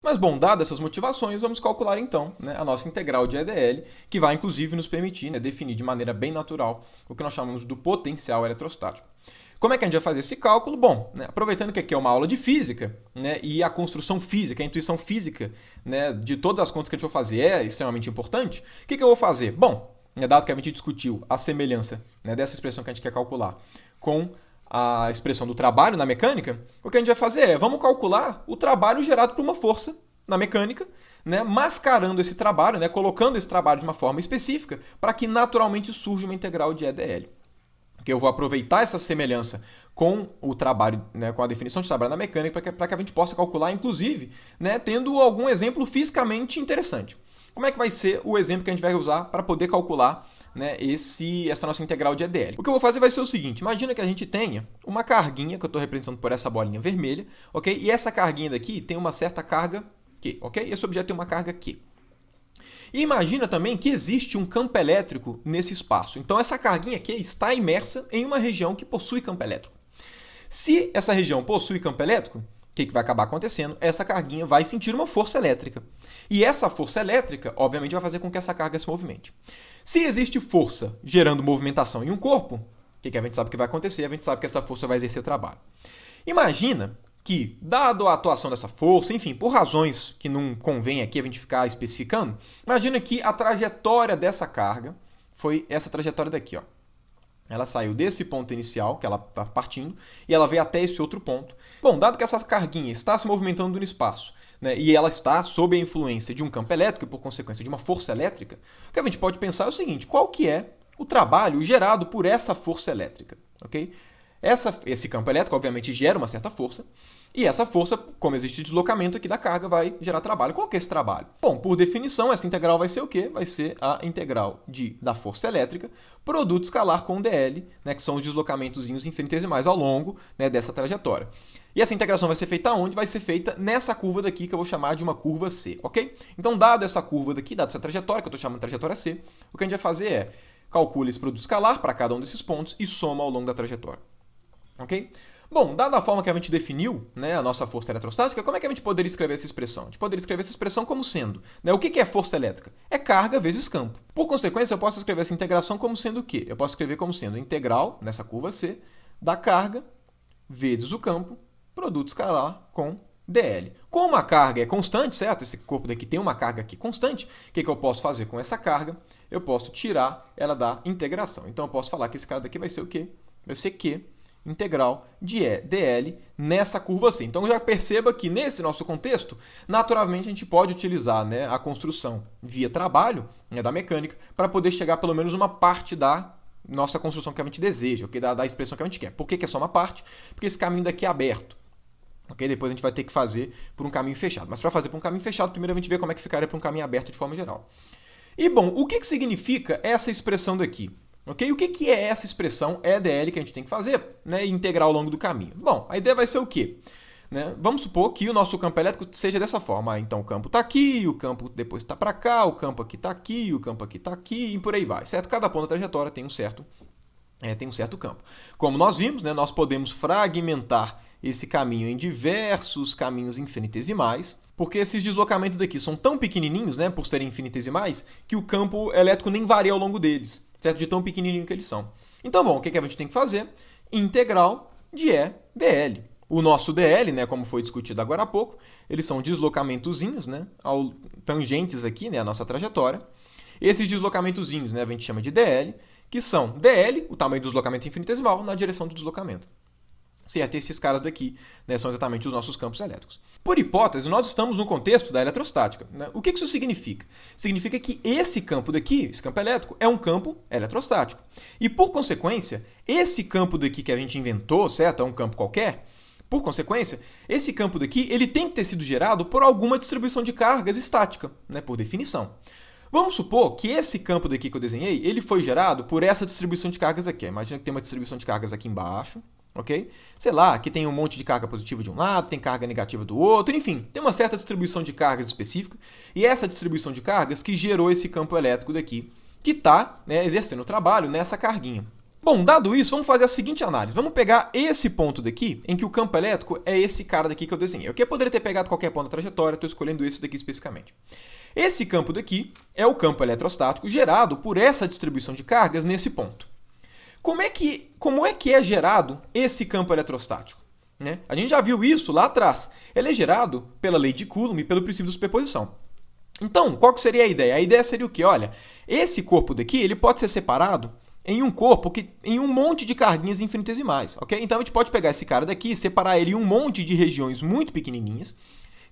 Mas, bom, dadas essas motivações, vamos calcular então, né, a nossa integral de EDL, que vai inclusive nos permitir, né, definir de maneira bem natural o que nós chamamos do potencial eletrostático. Como é que a gente vai fazer esse cálculo? Bom, né, aproveitando que aqui é uma aula de física, né, e a construção física, a intuição física, né, de todas as contas que a gente vai fazer é extremamente importante, o que eu vou fazer? Bom, dado que a gente discutiu a semelhança, né, dessa expressão que a gente quer calcular com a expressão do trabalho na mecânica, o que a gente vai fazer é, vamos calcular o trabalho gerado por uma força na mecânica, né, mascarando esse trabalho, né, colocando esse trabalho de uma forma específica para que naturalmente surja uma integral de EDL. Que eu vou aproveitar essa semelhança com o trabalho, né, com a definição de trabalho na mecânica, para que a gente possa calcular, inclusive, né, tendo algum exemplo fisicamente interessante. Como é que vai ser o exemplo que a gente vai usar para poder calcular, né, essa nossa integral de EDL? O que eu vou fazer vai ser o seguinte, imagina que a gente tenha uma carguinha, que eu estou representando por essa bolinha vermelha, ok? E essa carguinha daqui tem uma certa carga Q, ok? Esse objeto tem uma carga Q. E imagina também que existe um campo elétrico nesse espaço. Então essa carguinha aqui está imersa em uma região que possui campo elétrico. Se essa região possui campo elétrico, o que vai acabar acontecendo? Essa carguinha vai sentir uma força elétrica. E essa força elétrica, obviamente, vai fazer com que essa carga se movimente. Se existe força gerando movimentação em um corpo, o que a gente sabe que vai acontecer? A gente sabe que essa força vai exercer trabalho. Imagina que, dado a atuação dessa força, enfim, por razões que não convém aqui a gente ficar especificando, imagina que a trajetória dessa carga foi essa trajetória daqui, ó. Ela saiu desse ponto inicial, que ela está partindo, e ela veio até esse outro ponto. Bom, dado que essa carguinha está se movimentando no espaço, né, e ela está sob a influência de um campo elétrico e, por consequência, de uma força elétrica, o que a gente pode pensar é o seguinte, qual que é o trabalho gerado por essa força elétrica, ok? Esse campo elétrico, obviamente, gera uma certa força, e essa força, como existe deslocamento aqui da carga, vai gerar trabalho. Qual que é esse trabalho? Bom, por definição, essa integral vai ser o quê? Vai ser a integral da força elétrica, produto escalar com dl, né, que são os deslocamentozinhos infinitesimais ao longo, né, dessa trajetória. E essa integração vai ser feita onde? Vai ser feita nessa curva daqui, que eu vou chamar de uma curva C, ok? Então, dado essa curva daqui, dado essa trajetória, que eu estou chamando de trajetória C, o que a gente vai fazer é calcula esse produto escalar para cada um desses pontos e soma ao longo da trajetória. Ok? Bom, dada a forma que a gente definiu, né, a nossa força eletrostática, como é que a gente poderia escrever essa expressão? A gente poderia escrever essa expressão como sendo, né, o que é força elétrica? É carga vezes campo. Por consequência, eu posso escrever essa integração como sendo o quê? Eu posso escrever como sendo a integral, nessa curva C, da carga vezes o campo, produto escalar com dl. Como a carga é constante, certo? Esse corpo daqui tem uma carga aqui constante, o que eu posso fazer com essa carga? Eu posso tirar ela da integração. Então, eu posso falar que esse cara daqui vai ser o quê? Vai ser Q integral de dl nessa curva C. Então já perceba que nesse nosso contexto, naturalmente a gente pode utilizar, né, a construção via trabalho, né, da mecânica para poder chegar pelo menos uma parte da nossa construção que a gente deseja, okay? da expressão que a gente quer. Por que é só uma parte? Porque esse caminho daqui é aberto. Okay? Depois a gente vai ter que fazer por um caminho fechado. Mas para fazer por um caminho fechado, primeiro a gente vê como é que ficaria por um caminho aberto de forma geral. E bom, o que significa essa expressão daqui? Okay? O que é essa expressão EDL que a gente tem que fazer, né, e integrar ao longo do caminho? Bom, a ideia vai ser o quê? Né? Vamos supor que o nosso campo elétrico seja dessa forma. Então o campo está aqui, o campo depois está para cá, o campo aqui está aqui, o campo aqui está aqui e por aí vai. Certo? Cada ponto da trajetória tem um certo campo. Como nós vimos, né, nós podemos fragmentar esse caminho em diversos caminhos infinitesimais, porque esses deslocamentos daqui são tão pequenininhos, né, por serem infinitesimais, que o campo elétrico nem varia ao longo deles. Certo? De tão pequenininho que eles são. Então, bom, o que a gente tem que fazer? Integral de E dl. O nosso dl, né, como foi discutido agora há pouco, eles são deslocamentozinhos, né, tangentes aqui, né, a nossa trajetória. Esses deslocamentozinhos, né, a gente chama de dl, que são dl, o tamanho do deslocamento infinitesimal, na direção do deslocamento. Certo? Esses caras daqui, né, são exatamente os nossos campos elétricos. Por hipótese, nós estamos no contexto da eletrostática. Né? O que isso significa? Significa que esse campo daqui, esse campo elétrico, é um campo eletrostático. E, por consequência, esse campo daqui que a gente inventou, certo? É um campo qualquer. Por consequência, esse campo daqui ele tem que ter sido gerado por alguma distribuição de cargas estática, né, por definição. Vamos supor que esse campo daqui que eu desenhei, ele foi gerado por essa distribuição de cargas aqui. Imagina que tem uma distribuição de cargas aqui embaixo. Ok? Sei lá, aqui tem um monte de carga positiva de um lado, tem carga negativa do outro, enfim, tem uma certa distribuição de cargas específica, e essa distribuição de cargas que gerou esse campo elétrico daqui, que está, né, exercendo o trabalho nessa carguinha. Bom, dado isso, vamos fazer a seguinte análise. Vamos pegar esse ponto daqui, em que o campo elétrico é esse cara daqui que eu desenhei. Eu poderia ter pegado qualquer ponto da trajetória, estou escolhendo esse daqui especificamente. Esse campo daqui é o campo eletrostático gerado por essa distribuição de cargas nesse ponto. Como é que é gerado esse campo eletrostático? Né? A gente já viu isso lá atrás. Ele é gerado pela lei de Coulomb e pelo princípio de superposição. Então, qual que seria a ideia? A ideia seria o quê? Olha, esse corpo daqui ele pode ser separado em um corpo em um monte de carguinhas infinitesimais, ok? Então a gente pode pegar esse cara daqui e separar ele em um monte de regiões muito pequenininhas,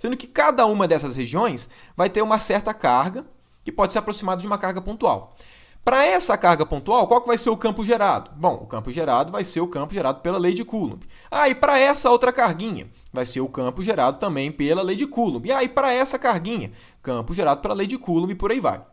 sendo que cada uma dessas regiões vai ter uma certa carga que pode ser aproximada de uma carga pontual. Para essa carga pontual, qual que vai ser o campo gerado? Bom, o campo gerado vai ser o campo gerado pela lei de Coulomb. E para essa outra carguinha, vai ser o campo gerado também pela lei de Coulomb. E para essa carguinha, campo gerado pela lei de Coulomb e por aí vai.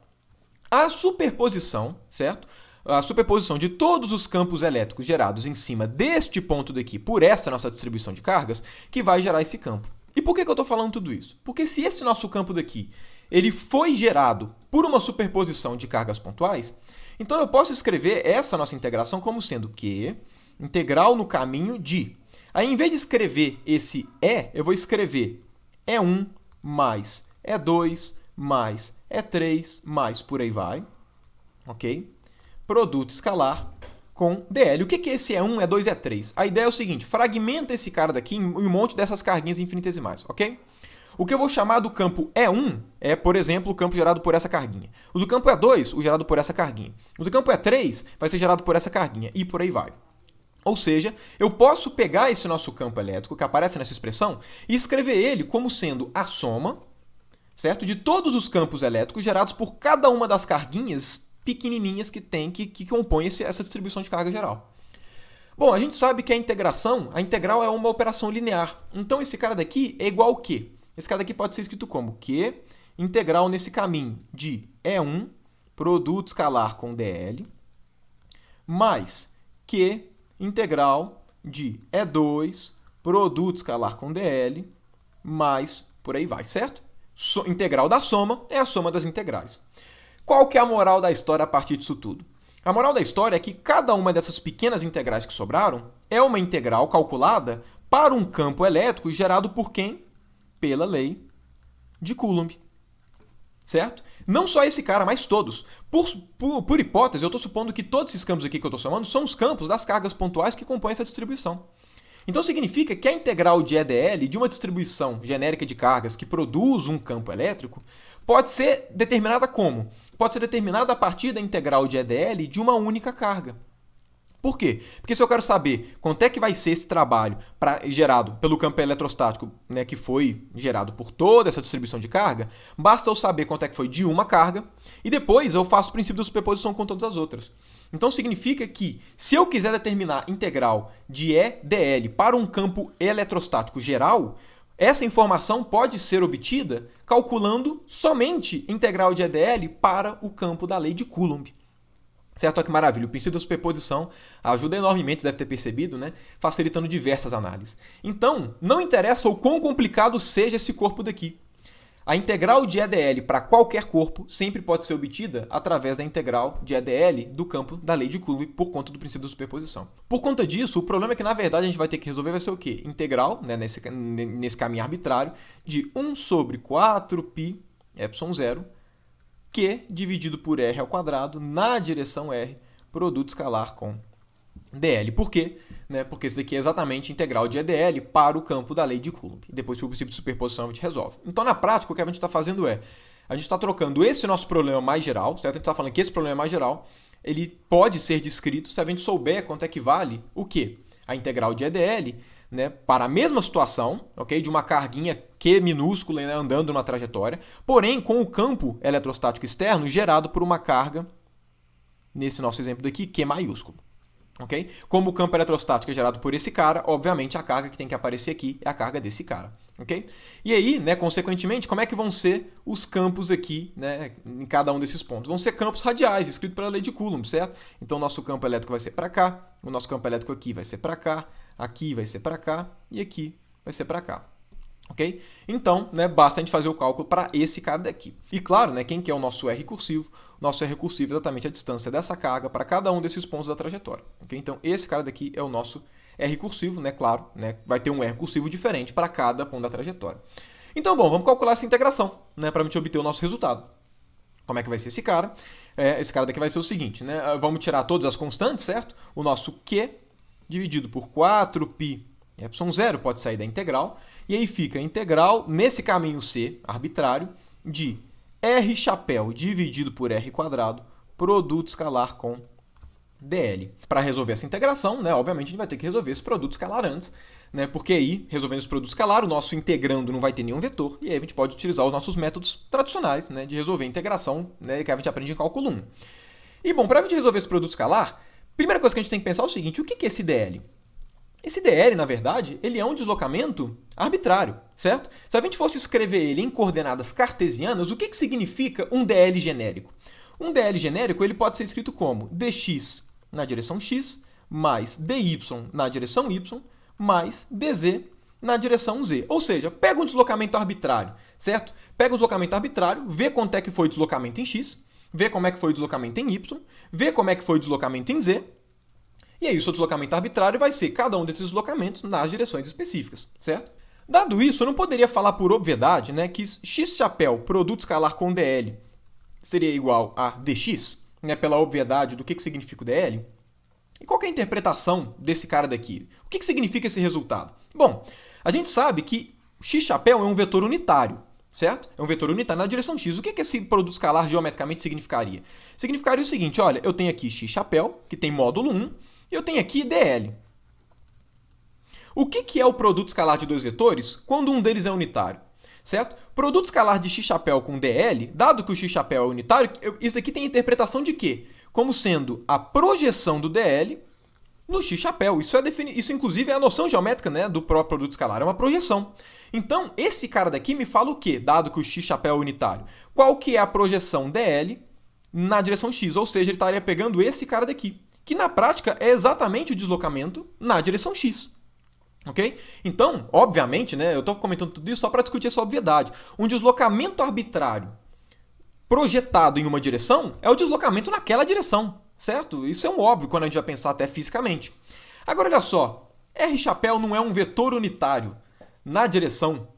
A superposição, certo? A superposição de todos os campos elétricos gerados em cima deste ponto daqui por essa nossa distribuição de cargas que vai gerar esse campo. E por que eu estou falando tudo isso? Porque se esse nosso campo daqui ele foi gerado por uma superposição de cargas pontuais, então eu posso escrever essa nossa integração como sendo Q integral no caminho de... Aí, em vez de escrever esse E, eu vou escrever E1 mais E2 mais E3 mais por aí vai, ok? Produto escalar com dl. O que é esse E1, E2 e E3? A ideia é o seguinte, fragmenta esse cara daqui em um monte dessas carguinhas infinitesimais, ok? O que eu vou chamar do campo E1 é, por exemplo, o campo gerado por essa carguinha. O do campo E2, o gerado por essa carguinha. O do campo E3 vai ser gerado por essa carguinha e por aí vai. Ou seja, eu posso pegar esse nosso campo elétrico que aparece nessa expressão e escrever ele como sendo a soma, certo? De todos os campos elétricos gerados por cada uma das carguinhas pequenininhas que compõem essa distribuição de carga geral. Bom, a gente sabe que a integral é uma operação linear. Então esse cara daqui é igual ao quê? Esse cara daqui pode ser escrito como Q integral nesse caminho de E1 produto escalar com dl mais Q integral de E2 produto escalar com dl mais por aí vai, certo? Integral da soma é a soma das integrais. Qual que é a moral da história a partir disso tudo? A moral da história é que cada uma dessas pequenas integrais que sobraram é uma integral calculada para um campo elétrico gerado por quem? Pela lei de Coulomb. Certo? Não só esse cara, mas todos. Por hipótese, eu estou supondo que todos esses campos aqui que eu estou somando são os campos das cargas pontuais que compõem essa distribuição. Então significa que a integral de EDL de uma distribuição genérica de cargas que produz um campo elétrico pode ser determinada como? Pode ser determinada a partir da integral de EDL de uma única carga. Por quê? Porque se eu quero saber quanto é que vai ser esse trabalho gerado pelo campo eletrostático, né, que foi gerado por toda essa distribuição de carga, basta eu saber quanto é que foi de uma carga e depois eu faço o princípio da superposição com todas as outras. Então significa que se eu quiser determinar integral de EDL para um campo eletrostático geral, essa informação pode ser obtida calculando somente integral de EDL para o campo da lei de Coulomb. Certo? Olha que maravilha. O princípio da superposição ajuda enormemente, deve ter percebido, né? Facilitando diversas análises. Então, não interessa o quão complicado seja esse corpo daqui. A integral de EDL para qualquer corpo sempre pode ser obtida através da integral de EDL do campo da lei de Coulomb por conta do princípio da superposição. Por conta disso, o problema é que, na verdade, a gente vai ter que resolver vai ser o quê? Integral, né, nesse caminho arbitrário, de 1 sobre 4π epsilon 0 Q dividido por R ao quadrado na direção R, produto escalar com dl. Por quê? Né? Porque isso daqui é exatamente a integral de EDL para o campo da lei de Coulomb. Depois, pelo princípio de superposição, a gente resolve. Então, na prática, o que a gente está fazendo é, a gente está trocando esse nosso problema mais geral, certo? A gente está falando que esse problema mais geral, ele pode ser descrito se a gente souber quanto é que vale o quê? A integral de EDL, né, para a mesma situação, okay, de uma carguinha Q minúscula, né, andando numa trajetória, porém com o campo eletrostático externo gerado por uma carga, nesse nosso exemplo daqui, Q maiúsculo. Okay? Como o campo eletrostático é gerado por esse cara, obviamente a carga que tem que aparecer aqui é a carga desse cara. Okay? E aí, né, consequentemente, como é que vão ser os campos aqui, né, em cada um desses pontos? Vão ser campos radiais, escrito pela lei de Coulomb, certo? Então, o nosso campo elétrico vai ser para cá, o nosso campo elétrico aqui vai ser para cá, aqui vai ser para cá e aqui vai ser para cá. Ok? Então, né, basta a gente fazer o cálculo para esse cara daqui. E claro, né, quem que é o nosso R recursivo? O nosso R recursivo é exatamente a distância dessa carga para cada um desses pontos da trajetória. Okay? Então, esse cara daqui é o nosso R recursivo, né? Claro, né, vai ter um R recursivo diferente para cada ponto da trajetória. Então, bom, vamos calcular essa integração, né, para a gente obter o nosso resultado. Como é que vai ser esse cara? Esse cara daqui vai ser o seguinte, né? Vamos tirar todas as constantes, certo? O nosso Q dividido por 4π ε0 pode sair da integral. E aí fica a integral, nesse caminho C, arbitrário, de R chapéu dividido por R quadrado, produto escalar com dl. Para resolver essa integração, né, obviamente a gente vai ter que resolver esse produto escalar antes, né, porque aí, resolvendo esse produto escalar, o nosso integrando não vai ter nenhum vetor, e aí a gente pode utilizar os nossos métodos tradicionais, né, de resolver a integração, né, que a gente aprende em cálculo 1. E, bom, para a gente resolver esse produto escalar, a primeira coisa que a gente tem que pensar é o seguinte: o que é esse dl? Esse dl, na verdade, ele é um deslocamento arbitrário, certo? Se a gente fosse escrever ele em coordenadas cartesianas, o que significa um dl genérico? Um dl genérico ele pode ser escrito como dx na direção x, mais dy na direção y, mais dz na direção z. Ou seja, pega um deslocamento arbitrário, certo? Pega um deslocamento arbitrário, vê quanto é que foi o deslocamento em x, vê como é que foi o deslocamento em y, vê como é que foi o deslocamento em z, e aí o seu deslocamento arbitrário vai ser cada um desses deslocamentos nas direções específicas, certo? Dado isso, eu não poderia falar por obviedade, né, que x chapéu produto escalar com dl seria igual a dx, né, pela obviedade do que significa o dl. E qual que é a interpretação desse cara daqui? O que significa esse resultado? Bom, a gente sabe que x chapéu é um vetor unitário, certo? É um vetor unitário na direção x. O que esse produto escalar geometricamente significaria? Significaria o seguinte: olha, eu tenho aqui x chapéu, que tem módulo 1, e eu tenho aqui dl. O que é o produto escalar de dois vetores quando um deles é unitário? Certo? Produto escalar de x chapéu com dl, dado que o x chapéu é unitário, isso aqui tem a interpretação de quê? Como sendo a projeção do dl no x chapéu. Isso inclusive, é a noção geométrica, né, do próprio produto escalar, é uma projeção. Então, esse cara daqui me fala o quê, dado que o x chapéu é unitário? Qual que é a projeção dl na direção x? Ou seja, ele estaria pegando esse cara daqui, que na prática é exatamente o deslocamento na direção x. Ok? Então, obviamente, né, eu estou comentando tudo isso só para discutir essa obviedade. Um deslocamento arbitrário projetado em uma direção é o deslocamento naquela direção, certo? Isso é um óbvio quando a gente vai pensar até fisicamente. Agora, olha só, R chapéu não é um vetor unitário na direção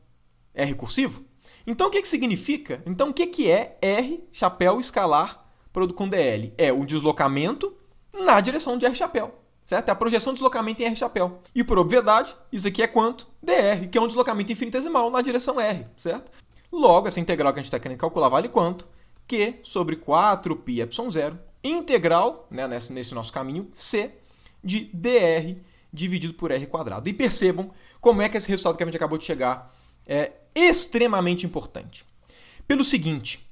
R cursivo? Então, o que significa? Então, o que é R chapéu escalar com dl? É o deslocamento na direção de R chapéu. Certo? É a projeção de deslocamento em R chapéu. E por obviedade, isso aqui é quanto? dr, que é um deslocamento infinitesimal na direção R, certo? Logo, essa integral que a gente está querendo calcular vale quanto? Q sobre 4π ε0, integral, né, nesse nosso caminho, C, de dr dividido por R quadrado. E percebam como é que esse resultado que a gente acabou de chegar é extremamente importante. Pelo seguinte,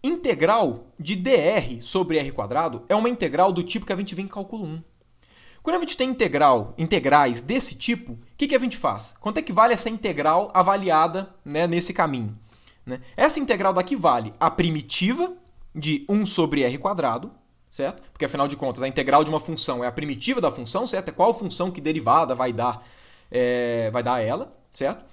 integral de dr sobre R quadrado é uma integral do tipo que a gente vê em cálculo 1. Quando a gente tem integrais desse tipo, o que a gente faz? Quanto é que vale essa integral avaliada, né, nesse caminho? Né? Essa integral daqui vale a primitiva de 1 sobre r quadrado, certo? Porque, afinal de contas, a integral de uma função é a primitiva da função, certo? É qual função que derivada vai dar ela, certo?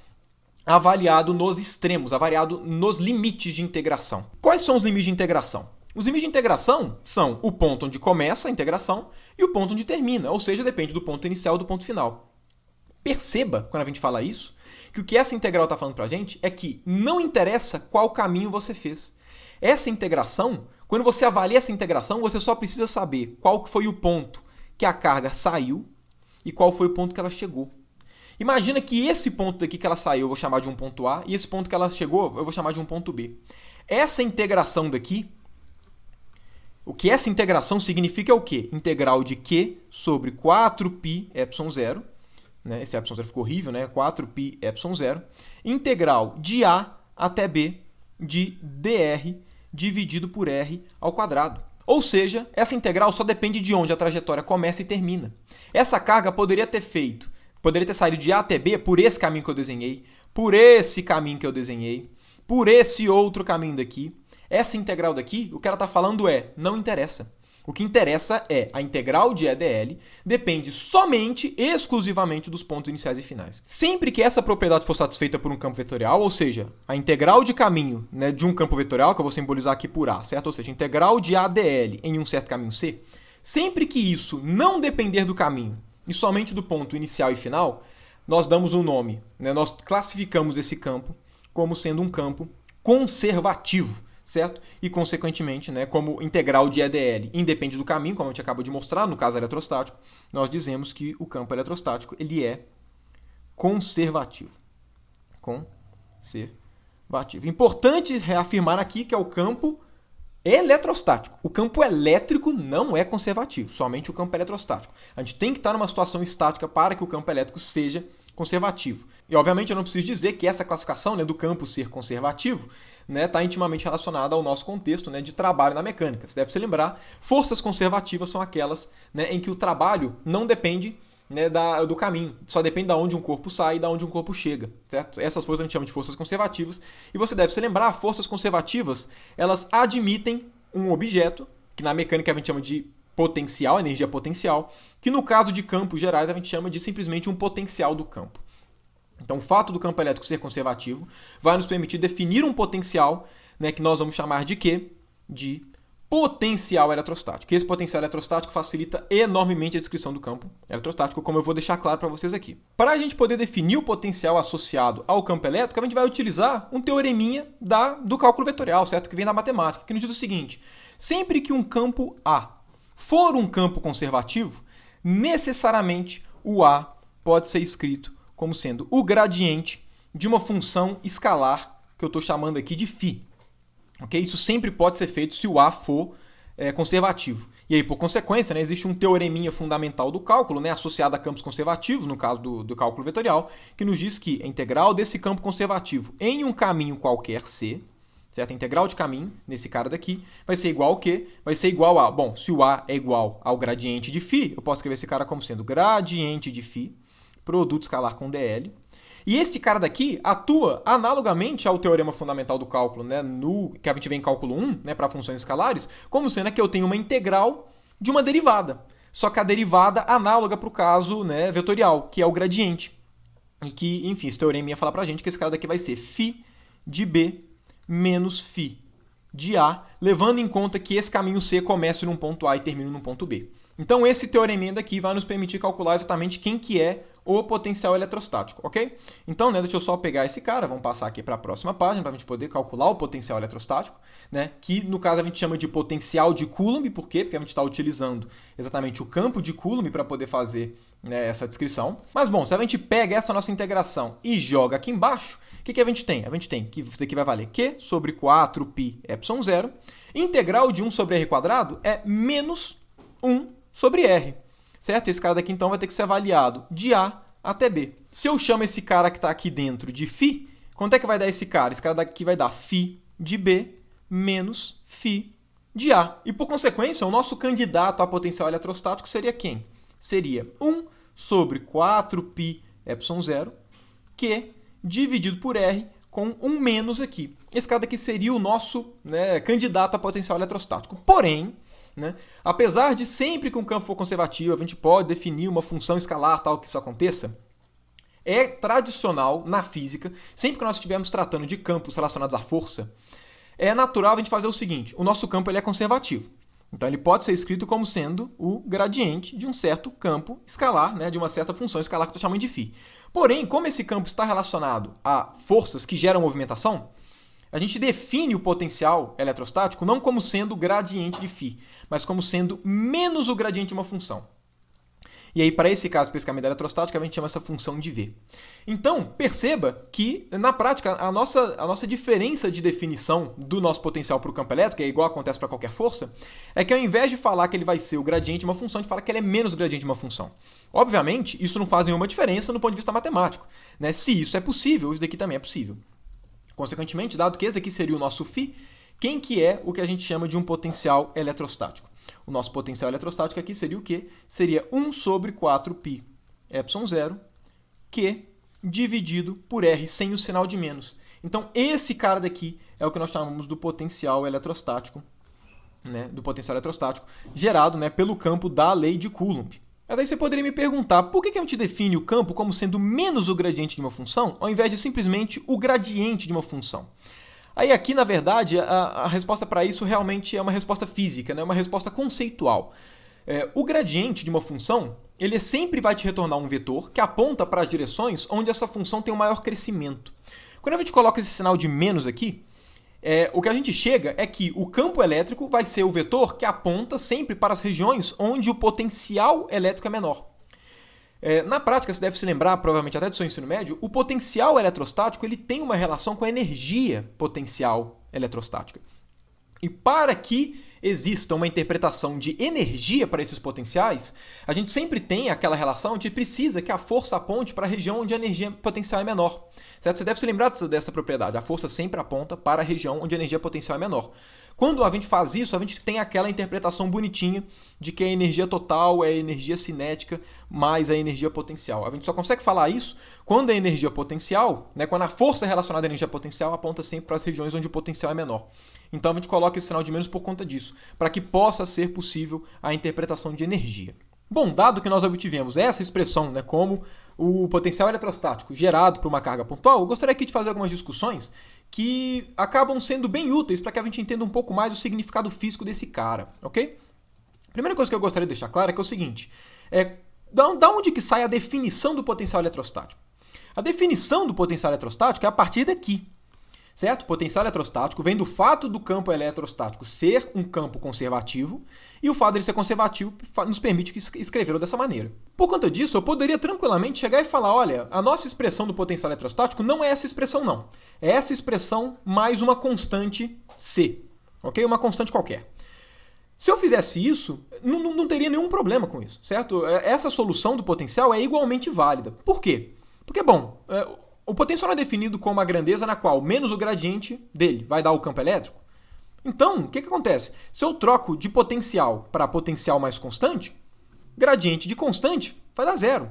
Avaliado nos extremos, avaliado nos limites de integração. Quais são os limites de integração? Os limites de integração são o ponto onde começa a integração e o ponto onde termina, ou seja, depende do ponto inicial e do ponto final. Perceba, quando a gente fala isso, que o que essa integral está falando para a gente é que não interessa qual caminho você fez. Essa integração, quando você avalia essa integração, você só precisa saber qual foi o ponto que a carga saiu e qual foi o ponto que ela chegou. Imagina que esse ponto daqui que ela saiu eu vou chamar de um ponto A e esse ponto que ela chegou eu vou chamar de um ponto B. Essa integração daqui, o que essa integração significa é o quê? Integral de Q sobre 4π ε0, né? Esse ε0 ficou horrível, né? 4π ε0, integral de A até B de dr dividido por R ao quadrado. Ou seja, essa integral só depende de onde a trajetória começa e termina. Essa carga poderia ter saído de A até B por esse caminho que eu desenhei, por esse caminho que eu desenhei, por esse outro caminho daqui. Essa integral daqui, o que ela está falando é, não interessa. O que interessa é a integral de EDL depende somente, exclusivamente dos pontos iniciais e finais. Sempre que essa propriedade for satisfeita por um campo vetorial, ou seja, a integral de caminho, né, de um campo vetorial, que eu vou simbolizar aqui por A, certo? Ou seja, a integral de ADL em um certo caminho C, sempre que isso não depender do caminho e somente do ponto inicial e final, nós damos um nome, né? Nós classificamos esse campo como sendo um campo conservativo, certo? E, consequentemente, né, como integral de EDL independe do caminho, como a gente acabou de mostrar no caso eletrostático, nós dizemos que o campo eletrostático ele é conservativo. Conservativo. Importante reafirmar aqui que é o campo eletrostático. O campo elétrico não é conservativo, somente o campo eletrostático. A gente tem que estar numa situação estática para que o campo elétrico seja conservativo. E, obviamente, eu não preciso dizer que essa classificação, né, do campo ser conservativo está intimamente relacionada ao nosso contexto, né, de trabalho na mecânica. Você deve se lembrar, forças conservativas são aquelas, né, em que o trabalho não depende, né, do caminho, só depende de onde um corpo sai e de onde um corpo chega, certo? Essas forças a gente chama de forças conservativas. E você deve se lembrar, forças conservativas, elas admitem um objeto, que na mecânica a gente chama de potencial, energia potencial, que no caso de campos gerais a gente chama de simplesmente um potencial do campo. Então, o fato do campo elétrico ser conservativo vai nos permitir definir um potencial, né, que nós vamos chamar de quê? De potencial eletrostático. Esse potencial eletrostático facilita enormemente a descrição do campo eletrostático, como eu vou deixar claro para vocês aqui. Para a gente poder definir o potencial associado ao campo elétrico, a gente vai utilizar um teoreminha do cálculo vetorial, certo? Que vem da matemática, que nos diz o seguinte: sempre que um campo A for um campo conservativo, necessariamente o A pode ser escrito como sendo o gradiente de uma função escalar que eu estou chamando aqui de φ. Okay? Isso sempre pode ser feito se o A for conservativo. E aí, por consequência, né, existe um teoreminha fundamental do cálculo, né, associado a campos conservativos, no caso do cálculo vetorial, que nos diz que a integral desse campo conservativo em um caminho qualquer C, certo? A integral de caminho, nesse cara daqui, vai ser igual ao quê? Vai ser igual a... Bom, se o A é igual ao gradiente de φ, eu posso escrever esse cara como sendo gradiente de φ, produto escalar com dl. E esse cara daqui atua analogamente ao teorema fundamental do cálculo, né, que a gente vê em cálculo 1, né, para funções escalares, como sendo que eu tenho uma integral de uma derivada. Só que a derivada análoga para o caso, né, vetorial, que é o gradiente. E que, enfim, esse teorema ia falar para a gente que esse cara daqui vai ser φ de B menos φ de A, levando em conta que esse caminho C começa num ponto A e termina num ponto B. Então, esse teoreminha daqui vai nos permitir calcular exatamente quem que é o potencial eletrostático, ok? Então, né, deixa eu só pegar esse cara, vamos passar aqui para a próxima página para a gente poder calcular o potencial eletrostático, né, que no caso a gente chama de potencial de Coulomb, por quê? Porque a gente está utilizando exatamente o campo de Coulomb para poder fazer, né, essa descrição. Mas, bom, se a gente pega essa nossa integração e joga aqui embaixo, o que a gente tem? A gente tem que isso aqui vai valer Q sobre 4π epsilon 0. Integral de 1 sobre r quadrado é menos 1 sobre r. Certo? Esse cara daqui, então, vai ter que ser avaliado de A até B. Se eu chamo esse cara que está aqui dentro de φ, quanto é que vai dar esse cara? Esse cara daqui vai dar φ de B menos φ de A. E, por consequência, o nosso candidato a potencial eletrostático seria quem? Seria 1 sobre 4π epsilon 0, Q dividido por R com um menos aqui. Esse cara daqui seria o nosso, né, candidato a potencial eletrostático. Porém, né, apesar de sempre que um campo for conservativo, a gente pode definir uma função escalar tal que isso aconteça, é tradicional na física, sempre que nós estivermos tratando de campos relacionados à força, é natural a gente fazer o seguinte: o nosso campo ele é conservativo. Então ele pode ser escrito como sendo o gradiente de um certo campo escalar, né, de uma certa função escalar que eu estou chamando de φ. Porém, como esse campo está relacionado a forças que geram movimentação, a gente define o potencial eletrostático não como sendo o gradiente de φ, mas como sendo menos o gradiente de uma função. E aí, para esse caso especificamente da eletrostática, a gente chama essa função de V. Então, perceba que, na prática, a nossa diferença de definição do nosso potencial para o campo elétrico, que é igual acontece para qualquer força, é que ao invés de falar que ele vai ser o gradiente de uma função, a gente fala que ele é menos o gradiente de uma função. Obviamente, isso não faz nenhuma diferença no ponto de vista matemático, né? Se isso é possível, isso daqui também é possível. Consequentemente, dado que esse aqui seria o nosso φ, quem que é o que a gente chama de um potencial eletrostático? O nosso potencial eletrostático aqui seria o quê? Seria 1 sobre 4π epsilon 0, Q dividido por R, sem o sinal de menos. Então, esse cara daqui é o que nós chamamos do potencial eletrostático né, do potencial eletrostático gerado, né, pelo campo da lei de Coulomb. Mas aí você poderia me perguntar, por que a gente define o campo como sendo menos o gradiente de uma função, ao invés de simplesmente o gradiente de uma função? Aí aqui, na verdade, a resposta para isso realmente é uma resposta física, né, uma resposta conceitual. O gradiente de uma função, ele sempre vai te retornar um vetor que aponta para as direções onde essa função tem o maior crescimento. Quando a gente coloca esse sinal de menos aqui, o que a gente chega é que o campo elétrico vai ser o vetor que aponta sempre para as regiões onde o potencial elétrico é menor. Na prática, você deve se lembrar, provavelmente até do seu ensino médio, o potencial eletrostático ele tem uma relação com a energia potencial eletrostática. E para que exista uma interpretação de energia para esses potenciais, a gente sempre tem aquela relação de precisa que a força aponte para a região onde a energia potencial é menor. Certo? Você deve se lembrar dessa propriedade. A força sempre aponta para a região onde a energia potencial é menor. Quando a gente faz isso, a gente tem aquela interpretação bonitinha de que a energia total é a energia cinética mais a energia potencial. A gente só consegue falar isso quando a energia potencial, né, quando a força relacionada à energia potencial aponta sempre para as regiões onde o potencial é menor. Então a gente coloca esse sinal de menos por conta disso, para que possa ser possível a interpretação de energia. Bom, dado que nós obtivemos essa expressão, né, como o potencial eletrostático gerado por uma carga pontual, eu gostaria aqui de fazer algumas discussões que acabam sendo bem úteis para que a gente entenda um pouco mais o significado físico desse cara, ok? A primeira coisa que eu gostaria de deixar clara é que é o seguinte, da onde que sai a definição do potencial eletrostático? A definição do potencial eletrostático é a partir daqui. Certo? O potencial eletrostático vem do fato do campo eletrostático ser um campo conservativo e o fato dele ser conservativo nos permite escrevê-lo dessa maneira. Por conta disso, eu poderia tranquilamente chegar e falar, olha, a nossa expressão do potencial eletrostático não é essa expressão não. É essa expressão mais uma constante C, ok? Uma constante qualquer. Se eu fizesse isso, não teria nenhum problema com isso, certo? Essa solução do potencial é igualmente válida. Por quê? Porque, bom, o potencial é definido como a grandeza na qual menos o gradiente dele vai dar o campo elétrico. Então, o que acontece? Se eu troco de potencial para potencial mais constante, gradiente de constante vai dar zero.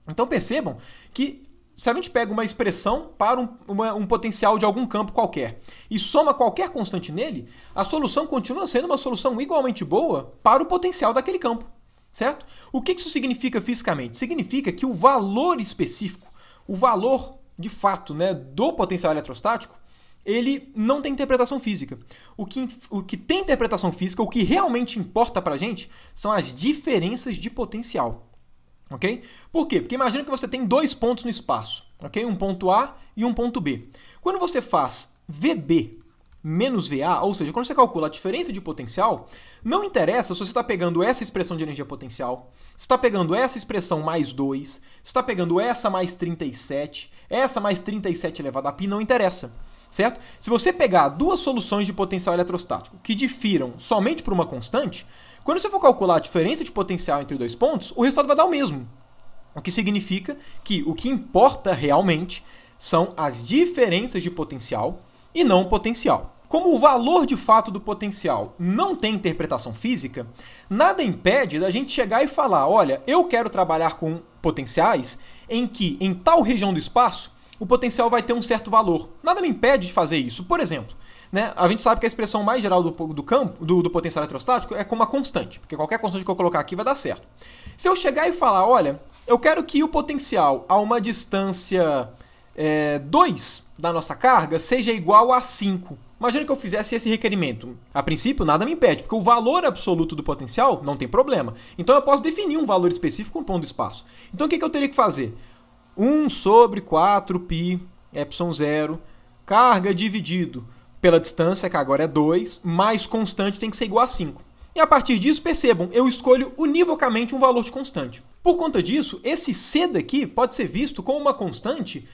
Então percebam que se a gente pega uma expressão para um potencial de algum campo qualquer e soma qualquer constante nele, a solução continua sendo uma solução igualmente boa para o potencial daquele campo. Certo? O que isso significa fisicamente? Significa que o valor específico, o valor de fato, né, do potencial eletrostático, ele não tem interpretação física. O que tem interpretação física, o que realmente importa pra gente, são as diferenças de potencial. Ok? Por quê? Porque imagina que você tem dois pontos no espaço, ok? Um ponto A e um ponto B. Quando você faz VB menos VA, ou seja, quando você calcula a diferença de potencial, não interessa se você está pegando essa expressão de energia potencial, se está pegando essa expressão mais 2, se está pegando essa mais 37, essa mais 37 elevado a π, não interessa, certo? Se você pegar duas soluções de potencial eletrostático que difiram somente por uma constante, quando você for calcular a diferença de potencial entre dois pontos, o resultado vai dar o mesmo. O que significa que o que importa realmente são as diferenças de potencial e não o potencial. Como o valor de fato do potencial não tem interpretação física, nada impede da gente chegar e falar, olha, eu quero trabalhar com potenciais em que, em tal região do espaço, o potencial vai ter um certo valor. Nada me impede de fazer isso. Por exemplo, né, a gente sabe que a expressão mais geral do campo, do potencial eletrostático, é como uma constante, porque qualquer constante que eu colocar aqui vai dar certo. Se eu chegar e falar, olha, eu quero que o potencial a uma distância 2 da nossa carga seja igual a 5. Imagina que eu fizesse esse requerimento. A princípio, nada me impede, porque o valor absoluto do potencial não tem problema. Então eu posso definir um valor específico com um ponto do espaço. Então o que eu teria que fazer? 1 sobre 4π, ε0, carga dividido pela distância, que agora é 2, mais constante tem que ser igual a 5. E a partir disso, percebam, eu escolho univocamente um valor de constante. Por conta disso, esse C daqui pode ser visto como uma constante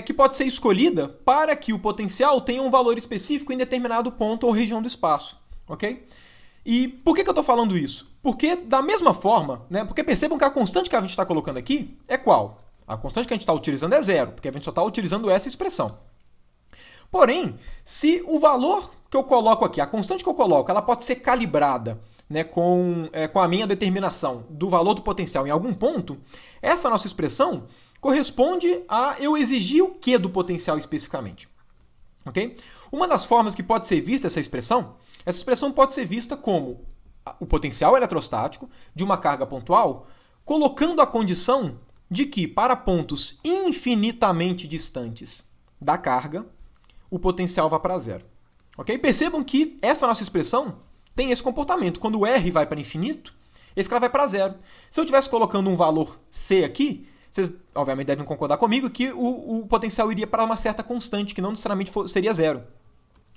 que pode ser escolhida para que o potencial tenha um valor específico em determinado ponto ou região do espaço. Ok? E por que eu estou falando isso? Porque da mesma forma, né, porque percebam que a constante que a gente está colocando aqui é qual? A constante que a gente está utilizando é 0, porque a gente só está utilizando essa expressão. Porém, se o valor que eu coloco aqui, a constante que eu coloco, ela pode ser calibrada, né, com a minha determinação do valor do potencial em algum ponto, essa nossa expressão corresponde a eu exigir o que do potencial especificamente? ok? Uma das formas que pode ser vista essa expressão pode ser vista como o potencial eletrostático de uma carga pontual, colocando a condição de que, para pontos infinitamente distantes da carga, o potencial vá para zero. Ok? Percebam que essa nossa expressão tem esse comportamento. Quando o R vai para infinito, esse cara vai para zero. Se eu estivesse colocando um valor C aqui, vocês obviamente devem concordar comigo que o potencial iria para uma certa constante, que não necessariamente seria zero.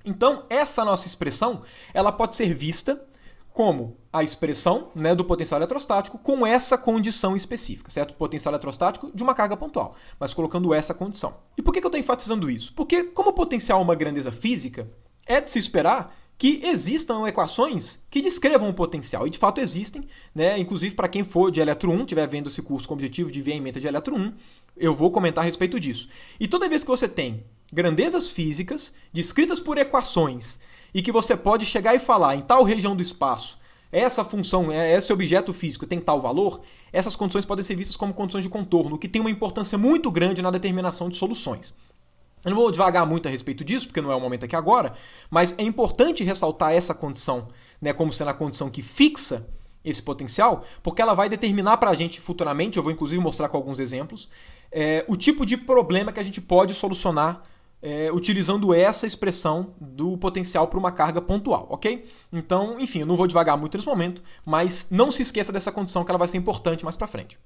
Então, essa nossa expressão ela pode ser vista como a expressão, né, do potencial eletrostático com essa condição específica, certo? O potencial eletrostático de uma carga pontual, mas colocando essa condição. E por que eu estou enfatizando isso? Porque, como o potencial é uma grandeza física, é de se esperar que existam equações que descrevam o potencial, e de fato existem, né? Inclusive para quem for de Eletro 1, estiver vendo esse curso com o objetivo de ver a ementa de Eletro 1, eu vou comentar a respeito disso. E toda vez que você tem grandezas físicas descritas por equações e que você pode chegar e falar em tal região do espaço, essa função, esse objeto físico tem tal valor, essas condições podem ser vistas como condições de contorno, o que tem uma importância muito grande na determinação de soluções. Eu não vou devagar muito a respeito disso, porque não é o momento aqui agora, mas é importante ressaltar essa condição, né, como sendo a condição que fixa esse potencial, porque ela vai determinar para a gente futuramente, eu vou inclusive mostrar com alguns exemplos, o tipo de problema que a gente pode solucionar utilizando essa expressão do potencial para uma carga pontual, ok? Então, enfim, eu não vou devagar muito nesse momento, mas não se esqueça dessa condição que ela vai ser importante mais para frente.